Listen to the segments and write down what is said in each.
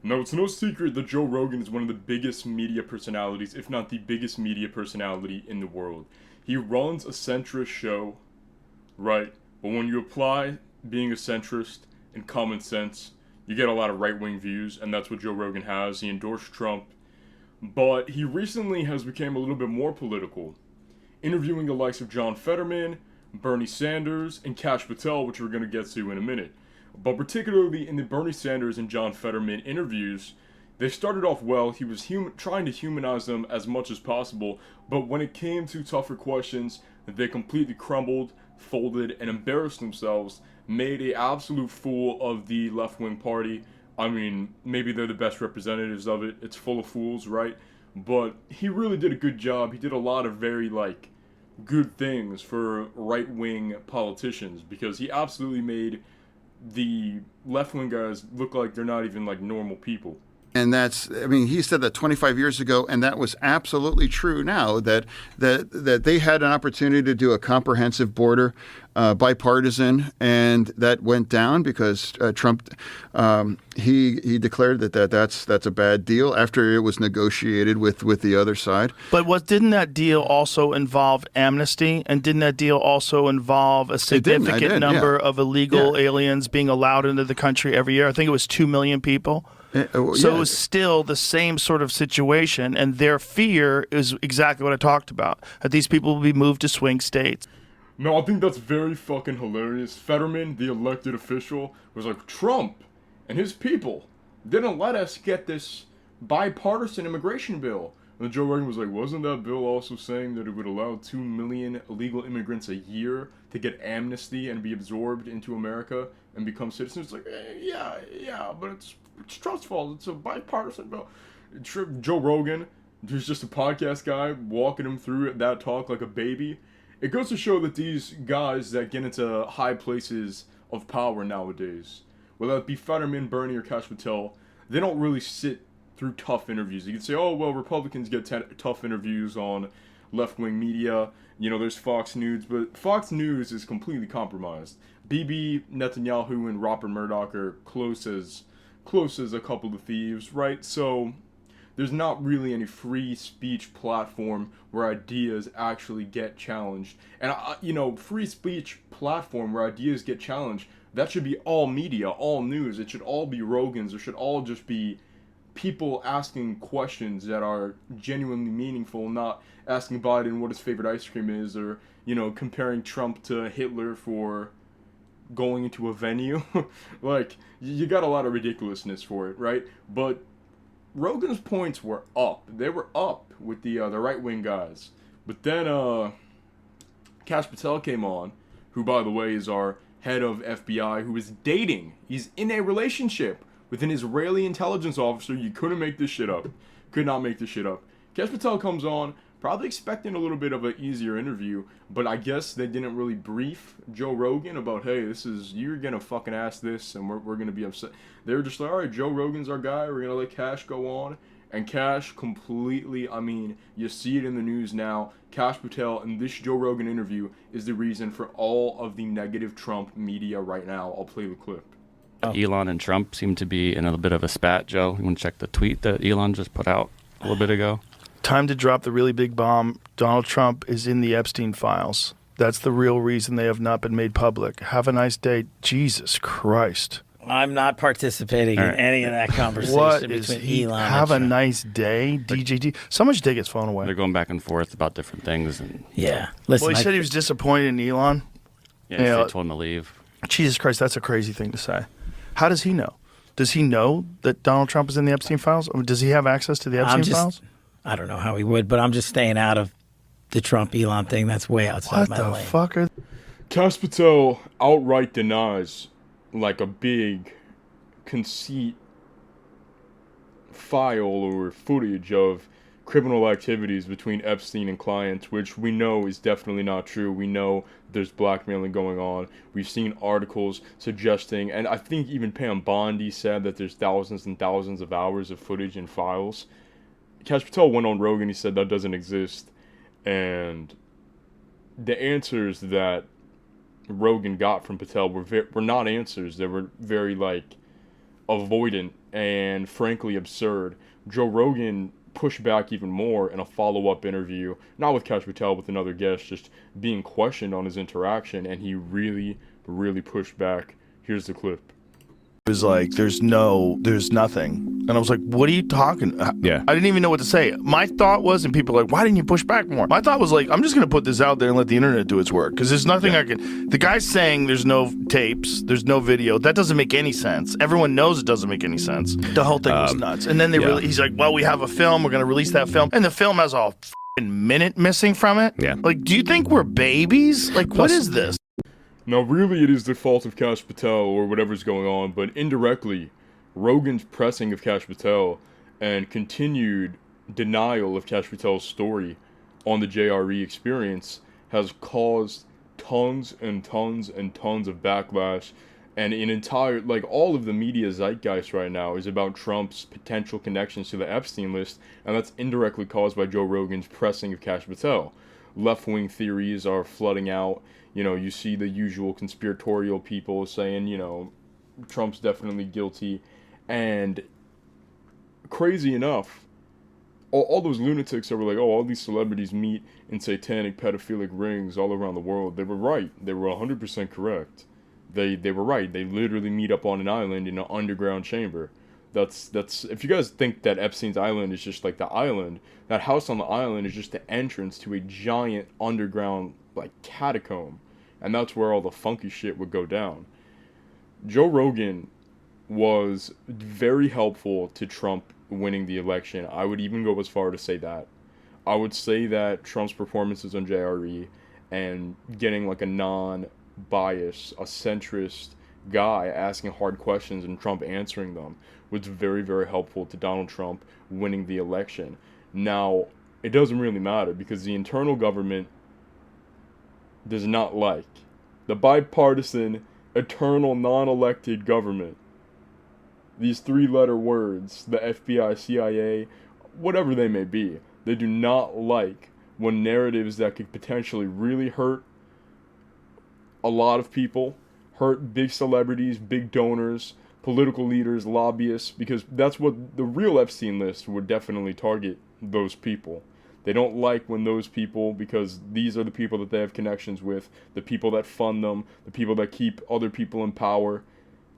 No, it's no secret that Joe Rogan is one of the biggest media personalities, if not the biggest media personality in the world. He runs a centrist show, right? But when you apply being a centrist and common sense, you get a lot of right-wing views, and that's what Joe Rogan has. He endorsed Trump, but he recently has become a little bit more political, interviewing the likes of John Fetterman, Bernie Sanders, and Kash Patel, which we're going to get to in a minute. But particularly in the Bernie Sanders and John Fetterman interviews, they started off well. He was trying to humanize them as much as possible, but when it came to tougher questions, they completely crumbled, folded, and embarrassed themselves, made an absolute fool of the left-wing party. I mean, maybe they're the best representatives of it. It's full of fools, right? But he really did a good job. He did a lot of very, good things for right-wing politicians, because he absolutely made the left-wing guys look like they're not even, normal people. And he said that 25 years ago, and that was absolutely true now, that they had an opportunity to do a comprehensive border, bipartisan, and that went down because Trump, he declared that's a bad deal after it was negotiated with the other side. But didn't that deal also involve amnesty? And didn't that deal also involve a significant number of illegal aliens being allowed into the country every year? I think it was 2 million people. So it was still the same sort of situation, and their fear is exactly what I talked about, that these people will be moved to swing states. No, I think that's very fucking hilarious. Fetterman, the elected official, was like, Trump and his people didn't let us get this bipartisan immigration bill. And Joe Rogan was like, wasn't that bill also saying that it would allow 2 million illegal immigrants a year to get amnesty and be absorbed into America and become citizens? It's like, yeah, but it's Trump's fault. It's a bipartisan bill. Joe Rogan, who's just a podcast guy, walking him through that talk like a baby. It goes to show that these guys that get into high places of power nowadays, whether it be Fetterman, Bernie, or Kash Patel, they don't really sit through tough interviews. You can say, oh, well, Republicans get tough interviews on left-wing media. There's Fox News, but Fox News is completely compromised. Bibi Netanyahu and Rupert Murdoch are close as a couple of thieves, right? So there's not really any free speech platform where ideas actually get challenged. And, free speech platform where ideas get challenged, that should be all media, all news. It should all be Rogans. It should all just be people asking questions that are genuinely meaningful, not asking Biden what his favorite ice cream is, or, comparing Trump to Hitler for going into a venue. You got a lot of ridiculousness for it, right? But Rogan's points were up. They were up with the right-wing guys. But then Kash Patel came on, who, by the way, is our head of FBI, who is dating. He's in a relationship with an Israeli intelligence officer. You couldn't make this shit up. Could not make this shit up. Kash Patel comes on, probably expecting a little bit of an easier interview, but I guess they didn't really brief Joe Rogan about, hey, you're gonna fucking ask this, and we're gonna be upset. They were just like, alright, Joe Rogan's our guy, we're gonna let Kash go on. And Kash completely, you see it in the news now, Kash Patel in this Joe Rogan interview is the reason for all of the negative Trump media right now. I'll play the clip. Elon and Trump seem to be in a bit of a spat, Joe. You want to check the tweet that Elon just put out a little bit ago? Time to drop the really big bomb. Donald Trump is in the Epstein files. That's the real reason they have not been made public. Have a nice day. Jesus Christ. I'm not participating in any of that conversation What between is Elon and Have a Trump. nice day, DJT. Someone should take his phone away. They're going back and forth about different things. And Yeah. Listen, Well, he said he was disappointed in Elon. they told him to leave. Jesus Christ, that's a crazy thing to say. How does he know? Does he know that Donald Trump is in the Epstein files? Or does he have access to the Epstein files? I don't know how he would, but I'm just staying out of the Trump-Elon thing. That's way outside What my the lane. fuck are... Kash Patel outright denies, a big conceit file or footage of criminal activities between Epstein and clients, which we know is definitely not true. We know there's blackmailing going on. We've seen articles suggesting, and I think even Pam Bondi said that there's thousands and thousands of hours of footage and files. Kash Patel went on Rogan, he said that doesn't exist, and the answers that Rogan got from Patel were not answers. They were very avoidant and frankly absurd. Joe Rogan pushed back even more in a follow-up interview, not with Kash Patel, with another guest, just being questioned on his interaction, and he really, really pushed back. Here's the clip. It was like, there's nothing. And I was like, what are you talking? Yeah. I didn't even know what to say. My thought was, and people are like, why didn't you push back more? My thought was like, I'm just going to put this out there and let the internet do its work. Because there's nothing I can. The guy's saying there's no tapes, there's no video. That doesn't make any sense. Everyone knows it doesn't make any sense. The whole thing was nuts. And then he's like, well, we have a film. We're going to release that film. And the film has a minute missing from it. Yeah. Like, do you think we're babies? Like, what is this? Now, really, it is the fault of Kash Patel or whatever's going on, but indirectly, Rogan's pressing of Kash Patel and continued denial of Kash Patel's story on the JRE experience has caused tons and tons and tons of backlash, and an entire, like, all of the media zeitgeist right now is about Trump's potential connections to the Epstein list, and that's indirectly caused by Joe Rogan's pressing of Kash Patel. Left-wing theories are flooding out. You know, you see the usual conspiratorial people saying, you know, Trump's definitely guilty. And crazy enough, all those lunatics that were like, oh, all these celebrities meet in satanic pedophilic rings all around the world, they were right. They were 100% correct. They were right. They literally meet up on an island in an underground chamber. That's if you guys think that Epstein's Island is just like the island, that house on the island is just the entrance to a giant underground like catacomb, and that's where all the funky shit would go down. Joe Rogan was very helpful to Trump winning the election. I would even go as far to say that. I would say that Trump's performances on JRE and getting like a non-bias, a centrist guy asking hard questions and Trump answering them was very, very helpful to Donald Trump winning the election. Now, it doesn't really matter because the internal government does not like the bipartisan, eternal, non-elected government. These three-letter words, the FBI, CIA, whatever they may be, they do not like when narratives that could potentially really hurt a lot of people, hurt big celebrities, big donors, political leaders, lobbyists, because that's what the real Epstein list would definitely target, those people. They don't like when those people, because these are the people that they have connections with, the people that fund them, the people that keep other people in power.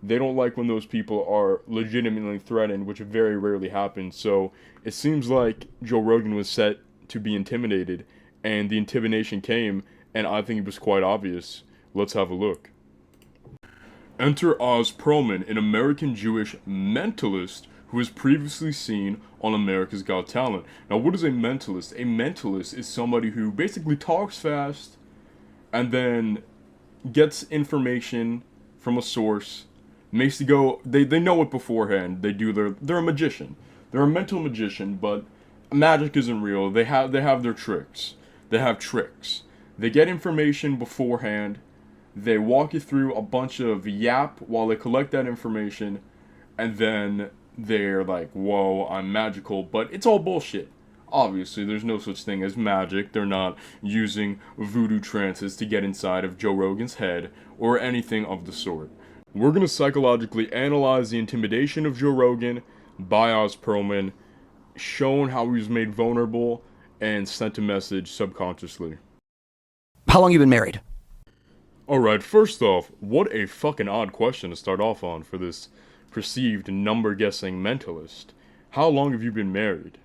They don't like when those people are legitimately threatened, which very rarely happens. So it seems like Joe Rogan was set to be intimidated, and the intimidation came, and I think it was quite obvious. Let's have a look. Enter Oz Pearlman, an American Jewish mentalist who was previously seen on America's Got Talent. Now, what is a mentalist? A mentalist is somebody who basically talks fast and then gets information from a source, makes it go, they know it beforehand. They're a magician. They're a mental magician, but magic isn't real. They have their tricks. They have tricks. They get information beforehand. They walk you through a bunch of yap while they collect that information, and then they're like, whoa, I'm magical, but it's all bullshit. Obviously, there's no such thing as magic. They're not using voodoo trances to get inside of Joe Rogan's head or anything of the sort. We're going to psychologically analyze the intimidation of Joe Rogan by Oz Pearlman, shown how he was made vulnerable, and sent a message subconsciously. How long you been married? Alright, first off, what a fucking odd question to start off on for this perceived number-guessing mentalist. How long have you been married?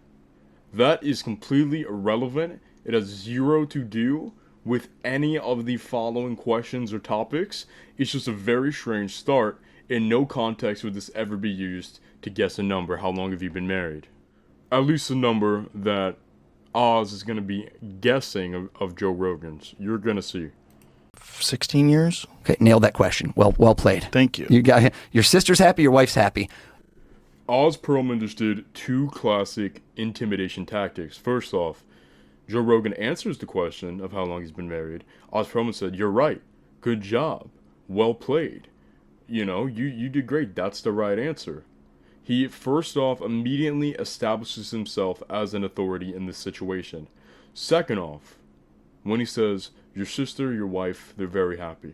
That is completely irrelevant. It has zero to do with any of the following questions or topics. It's just a very strange start. In no context would this ever be used to guess a number. How long have you been married? At least a number that Oz is going to be guessing of Joe Rogan's. You're going to see. 16 years? Okay, nailed that question. Well played. Thank you. You got your sister's happy, your wife's happy. Oz Pearlman just did two classic intimidation tactics. First off, Joe Rogan answers the question of how long he's been married. Oz Pearlman said, "You're right. Good job. Well played. You know, you did great. That's the right answer." He, first off, immediately establishes himself as an authority in this situation. Second off, when he says, your sister, your wife, they're very happy.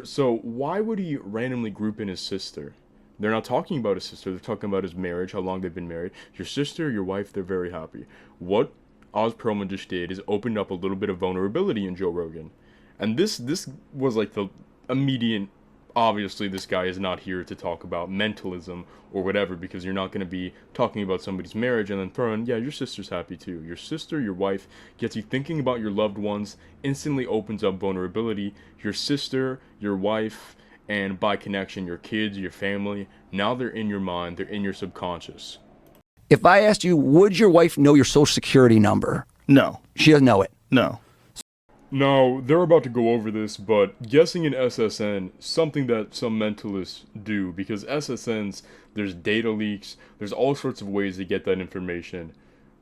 So why would he randomly group in his sister? They're not talking about his sister. They're talking about his marriage, how long they've been married. Your sister, your wife, they're very happy. What Oz Pearlman just did is opened up a little bit of vulnerability in Joe Rogan. And this was like the immediate, obviously this guy is not here to talk about mentalism or whatever, because you're not going to be talking about somebody's marriage and then throwing, yeah, your sister's happy too. Your sister, your wife, gets you thinking about your loved ones, instantly opens up vulnerability. Your sister, your wife, and by connection, your kids, your family, now they're in your mind, they're in your subconscious. If I asked you, would your wife know your social security number? No. She doesn't know it. No. Now, they're about to go over this, but guessing an SSN, something that some mentalists do, because SSNs, there's data leaks, there's all sorts of ways to get that information,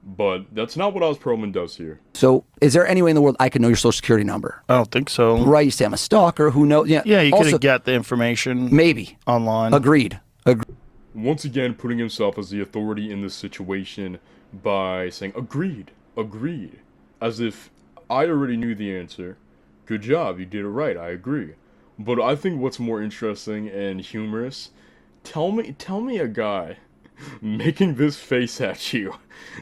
but that's not what Oz Pearlman does here. So is there any way in the world I could know your social security number? I don't think so. Right, you say I'm a stalker, who knows? Yeah, you could Also, have got the information maybe. online. Agreed. Once again, putting himself as the authority in this situation by saying, agreed, as if I already knew the answer. Good job, you did it right, I agree. But I think what's more interesting and humorous, tell me a guy making this face at you.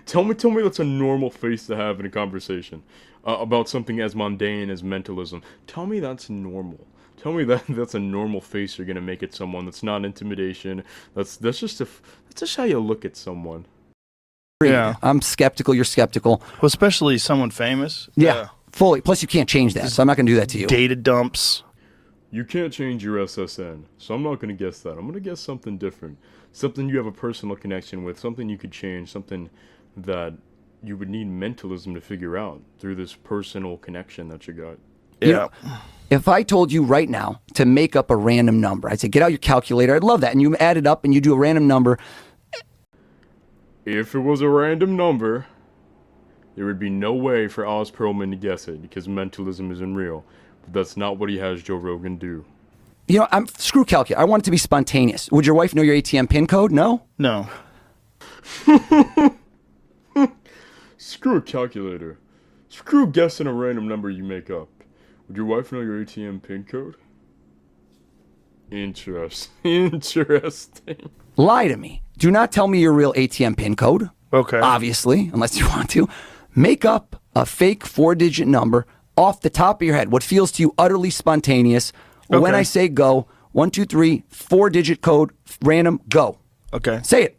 Tell me that's a normal face to have in a conversation about something as mundane as mentalism. Tell me that's normal. Tell me that's a normal face you're gonna make at someone. That's not intimidation. That's just how you look at someone. Yeah. I'm skeptical, you're skeptical. Well, especially someone famous. Yeah, fully. Plus you can't change that, so I'm not going to do that to you. Data dumps. You can't change your SSN, so I'm not going to guess that. I'm going to guess something different. Something you have a personal connection with, something you could change, something that you would need mentalism to figure out through this personal connection that you got. Yeah. You know, if I told you right now to make up a random number, I'd say, get out your calculator. I'd love that. And you add it up and you do a random number. If it was a random number, there would be no way for Oz Pearlman to guess it, because mentalism isn't real. But that's not what he has Joe Rogan do. You know, screw calculator. I want it to be spontaneous. Would your wife know your ATM PIN code? No? No. Screw a calculator. Screw guessing a random number you make up. Would your wife know your ATM PIN code? Interesting. Lie to me. Do not tell me your real ATM PIN code. Okay. Obviously, unless you want to. Make up a fake 4-digit number off the top of your head. What feels to you utterly spontaneous. Okay. When I say go, 1, 2, 3, 4-digit code, random, go. Okay. Say it.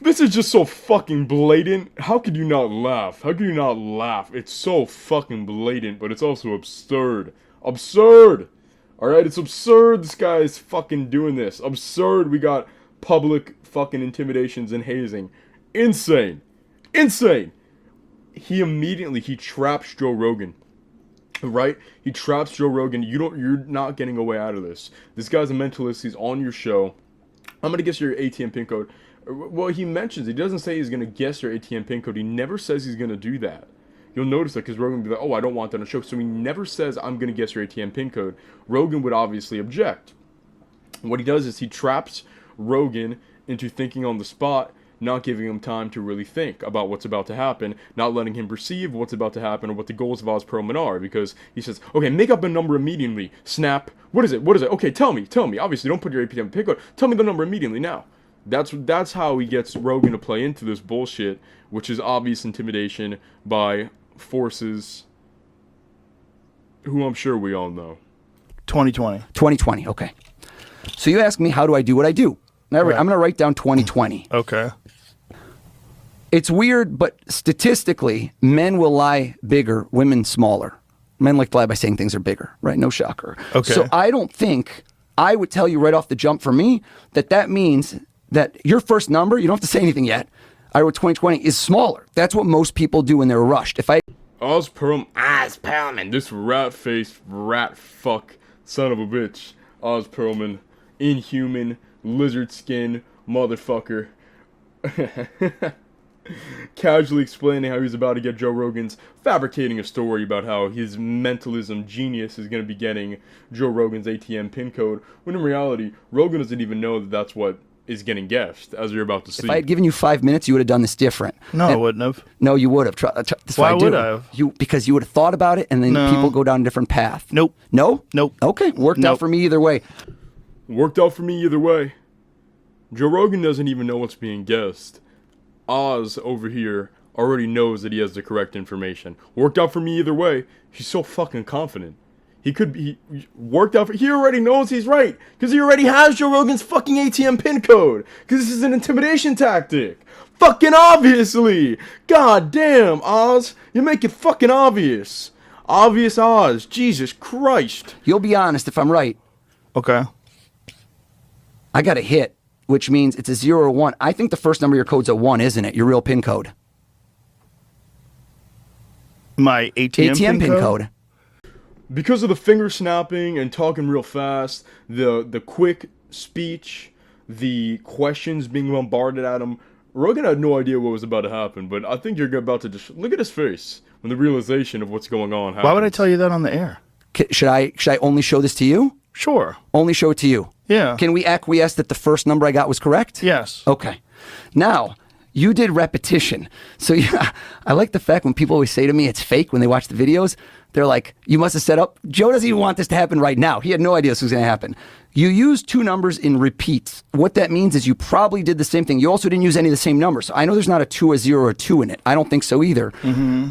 This is just so fucking blatant. How could you not laugh? How could you not laugh? It's so fucking blatant, but it's also absurd. Absurd! Alright, it's absurd this guy is fucking doing this. Absurd we got public fucking intimidations and hazing. Insane. Insane! He traps Joe Rogan. Right? He traps Joe Rogan. You're not getting a way out of this. This guy's a mentalist. He's on your show. I'm gonna guess your ATM PIN code. Well, he doesn't say he's gonna guess your ATM PIN code. He never says he's gonna do that. You'll notice that because Rogan would be like, oh, I don't want that on the show. So he never says, I'm gonna guess your ATM PIN code. Rogan would obviously object. What he does is he traps Rogan into thinking on the spot, not giving him time to really think about what's about to happen, not letting him perceive what's about to happen or what the goals of Oz Pearlman are, because he says, okay, make up a number immediately. Snap. What is it? Okay, tell me. Obviously, don't put your ATM PIN code. Tell me the number immediately now. That's how he gets Rogan to play into this bullshit, which is obvious intimidation by forces who I'm sure we all know. 2020. 2020, okay. So you ask me, how do I do what I do? Now, Right. I'm going to write down 2020. Okay. It's weird, but statistically, men will lie bigger, women smaller. Men like to lie by saying things are bigger, right? No shocker. Okay. So I don't think I would tell you right off the jump for me that means that your first number, you don't have to say anything yet, I wrote 2020, is smaller. That's what most people do when they're rushed. Oz Pearlman, this rat-faced, rat-fuck son of a bitch. Oz Pearlman, inhuman, lizard skin, motherfucker. Casually explaining how he's about to get Joe Rogan's, fabricating a story about how his mentalism genius is going to be getting Joe Rogan's ATM PIN code, when in reality, Rogan doesn't even know that that's what is getting guessed, as you're about to see. If I had given you 5 minutes, you would have done this different. No, I wouldn't have. No, you would have. Why would I have? Because you would have thought about it, and then No. people go down a different path. Nope. No? Nope. Okay, worked out Nope. for me either way. Worked out for me either way. Joe Rogan doesn't even know what's being guessed. Oz over here already knows that he has the correct information. Worked out for me either way. He's so fucking confident. He worked out for, he already knows he's right. Because he already has Joe Rogan's fucking ATM pin code. Because this is an intimidation tactic. Fucking obviously. God damn, Oz. You make it fucking obvious. Obvious Oz. Jesus Christ. You'll be honest if I'm right. Okay. I got a hit, which means it's a 0 or 1. I think the first number of your code's a 1, isn't it? Your real pin code. My ATM pin code. Because of the finger snapping and talking real fast, the quick speech, the questions being bombarded at him, Rogan had no idea what was about to happen, but I think you're about to just look at his face when the realization of what's going on happens. Why would I tell you that on the air? Should I only show this to you? Sure. Only show it to you. Yeah. Can we acquiesce that the first number I got was correct? Yes. Okay. Now, you did repetition. So yeah, I like the fact when people always say to me it's fake when they watch the videos. They're like, you must have set up. Joe doesn't even want this to happen right now. He had no idea this was going to happen. You used 2 numbers in repeats. What that means is you probably did the same thing. You also didn't use any of the same numbers. So I know there's not a 2, a 0, or a 2 in it. I don't think so either. Mm-hmm.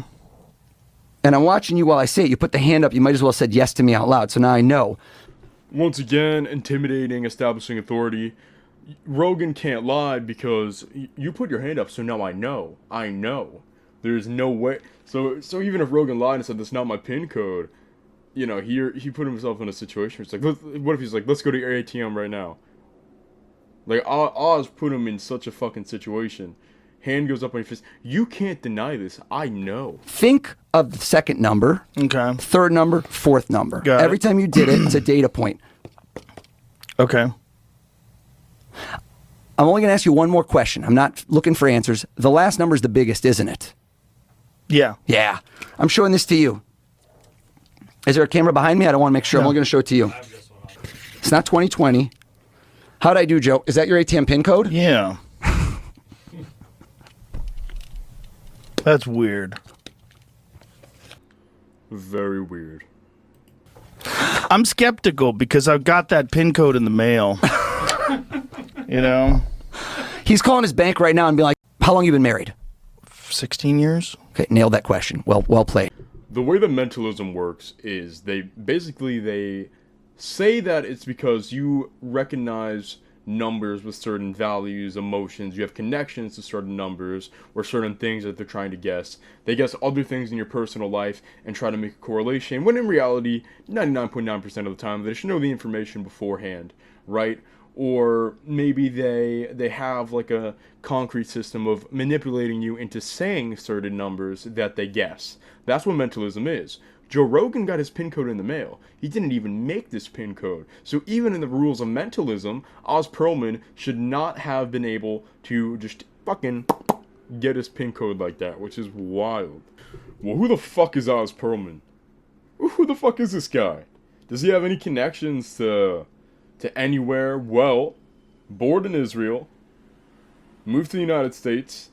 And I'm watching you while I say it. You put the hand up. You might as well have said yes to me out loud. So now I know. Once again, intimidating, establishing authority. Rogan can't lie because you put your hand up, so now I know. I know. There's no way. So even if Rogan lied and said that's not my pin code, you know, he put himself in a situation where it's like, what if he's like, let's go to your ATM right now? Like, Oz put him in such a fucking situation. Hand goes up on your fist. You can't deny this. I know. Think of the second number, Okay. third number, fourth number. Got Every it. time you did it, it's a data point. Okay. I'm only going to ask you one more question. I'm not looking for answers. The last number is the biggest, isn't it? Yeah. Yeah. I'm showing this to you. Is there a camera behind me? I don't want to make sure. I'm No. only going to show it to you. It's not 2020. How'd I do, Joe? Is that your ATM pin code? Yeah. That's weird. Very weird. I'm skeptical because I've got that pin code in the mail. You know? He's calling his bank right now and being like, how long you been married? 16 years? Okay, nailed that question. Well played. The way that mentalism works is they say that it's because you recognize numbers with certain values, emotions, you have connections to certain numbers or certain things that they're trying to guess. They guess other things in your personal life and try to make a correlation, when in reality, 99.9% of the time, they should know the information beforehand, right? Or maybe they have like a concrete system of manipulating you into saying certain numbers that they guess. That's what mentalism is. Joe Rogan got his pin code in the mail. He didn't even make this pin code. So even in the rules of mentalism, Oz Pearlman should not have been able to just fucking get his pin code like that, which is wild. Well, who the fuck is Oz Pearlman? Who the fuck is this guy? Does he have any connections to anywhere? Well, born in Israel, moved to the United States,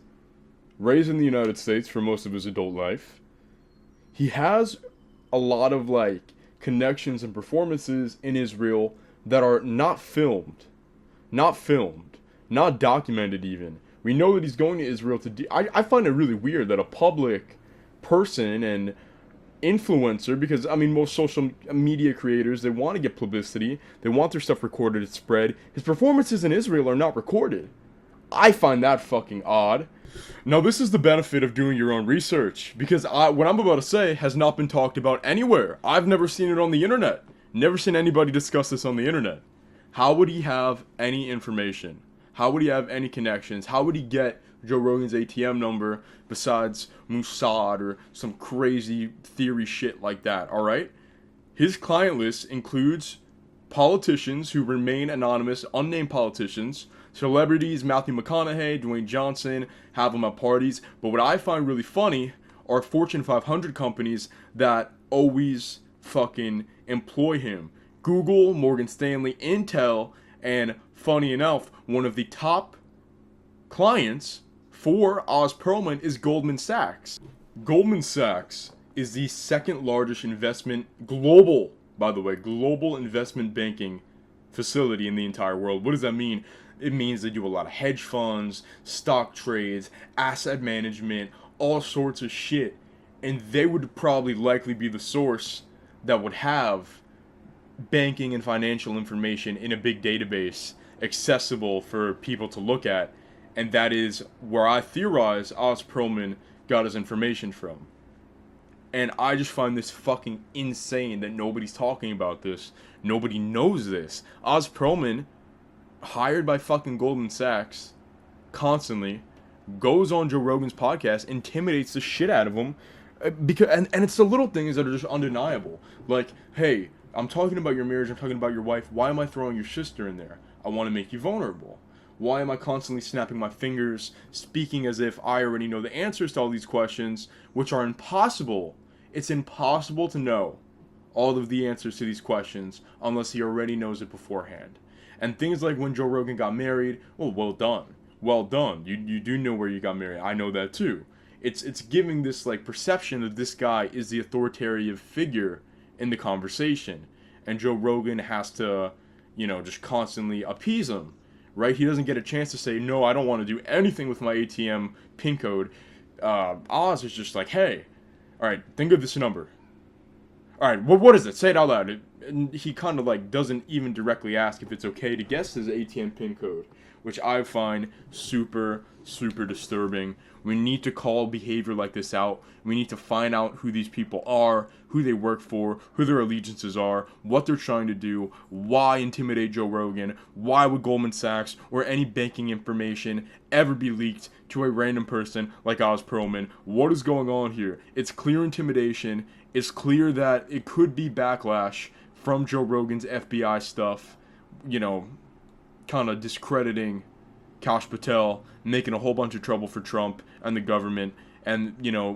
raised in the United States for most of his adult life. He has a lot of like connections and performances in Israel that are not filmed, not documented even. We know that he's going to Israel to I find it really weird that a public person and influencer, because I mean most social media creators, they want to get publicity, they want their stuff recorded and spread. His performances in Israel are not recorded. I find that fucking odd. Now this is the benefit of doing your own research, because what I'm about to say has not been talked about anywhere. I've never seen it on the internet. Never seen anybody discuss this on the internet. How would he have any information? How would he have any connections? How would he get Joe Rogan's ATM number besides Mossad or some crazy theory shit like that, alright? His client list includes politicians who remain anonymous, unnamed politicians, celebrities, Matthew McConaughey, Dwayne Johnson, have him at parties. But what I find really funny are Fortune 500 companies that always fucking employ him. Google, Morgan Stanley, Intel, and funny enough, one of the top clients for Oz Pearlman is Goldman Sachs. Goldman Sachs is the second largest global investment banking facility in the entire world. What does that mean? It means they do a lot of hedge funds, stock trades, asset management, all sorts of shit. And they would probably likely be the source that would have banking and financial information in a big database accessible for people to look at. And that is where I theorize Oz Pearlman got his information from. And I just find this fucking insane that nobody's talking about this. Nobody knows this. Oz Pearlman, hired by fucking Goldman Sachs, constantly goes on Joe Rogan's podcast, intimidates the shit out of him, because and it's the little things that are just undeniable. Like, hey, I'm talking about your marriage, I'm talking about your wife. Why am I throwing your sister in there? I want to make you vulnerable. Why am I constantly snapping my fingers, speaking as if I already know the answers to all these questions, which are impossible? It's impossible to know all of the answers to these questions unless he already knows it beforehand. And things like when Joe Rogan got married, well done. Well done. You do know where you got married. I know that too. It's giving this like perception that this guy is the authoritative figure in the conversation. And Joe Rogan has to, just constantly appease him. Right? He doesn't get a chance to say, no, I don't want to do anything with my ATM PIN code. Oz is just like, hey, all right, think of this number. All right, what is it? Say it out loud. And he kind of like doesn't even directly ask if it's okay to guess his ATM PIN code, which I find super, super disturbing. We need to call behavior like this out. We need to find out who these people are, who they work for, who their allegiances are, what they're trying to do, why intimidate Joe Rogan, why would Goldman Sachs or any banking information ever be leaked to a random person like Oz Pearlman. What is going on here? It's clear intimidation. It's clear that it could be backlash from Joe Rogan's FBI stuff, kind of discrediting Kash Patel, making a whole bunch of trouble for Trump and the government, and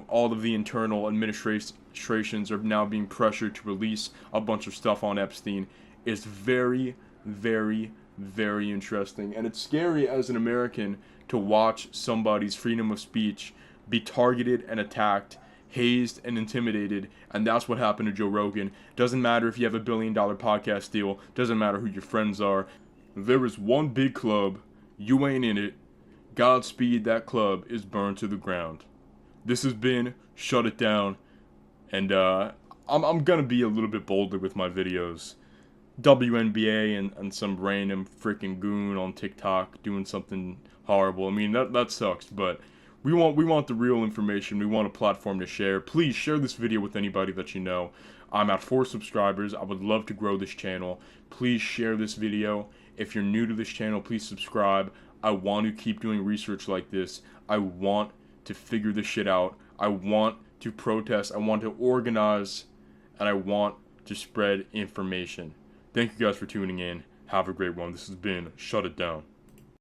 all of the internal administrations are now being pressured to release a bunch of stuff on Epstein. Is very, very, very interesting, and it's scary as an American to watch somebody's freedom of speech be targeted and attacked, hazed and intimidated, and that's what happened to Joe Rogan. Doesn't matter if you have $1 billion podcast deal, doesn't matter who your friends are. There is one big club, you ain't in it. Godspeed, that club is burned to the ground. This has been Shut It Down, and I'm gonna be a little bit bolder with my videos. WNBA and some random freaking goon on TikTok doing something horrible. I mean, that sucks, but we want the real information. We want a platform to share. Please share this video with anybody that you know. I'm at 4 subscribers. I would love to grow this channel. Please share this video. If you're new to this channel, please subscribe. I want to keep doing research like this. I want to figure this shit out. I want to protest. I want to organize. And I want to spread information. Thank you guys for tuning in. Have a great one. This has been Shut It Down.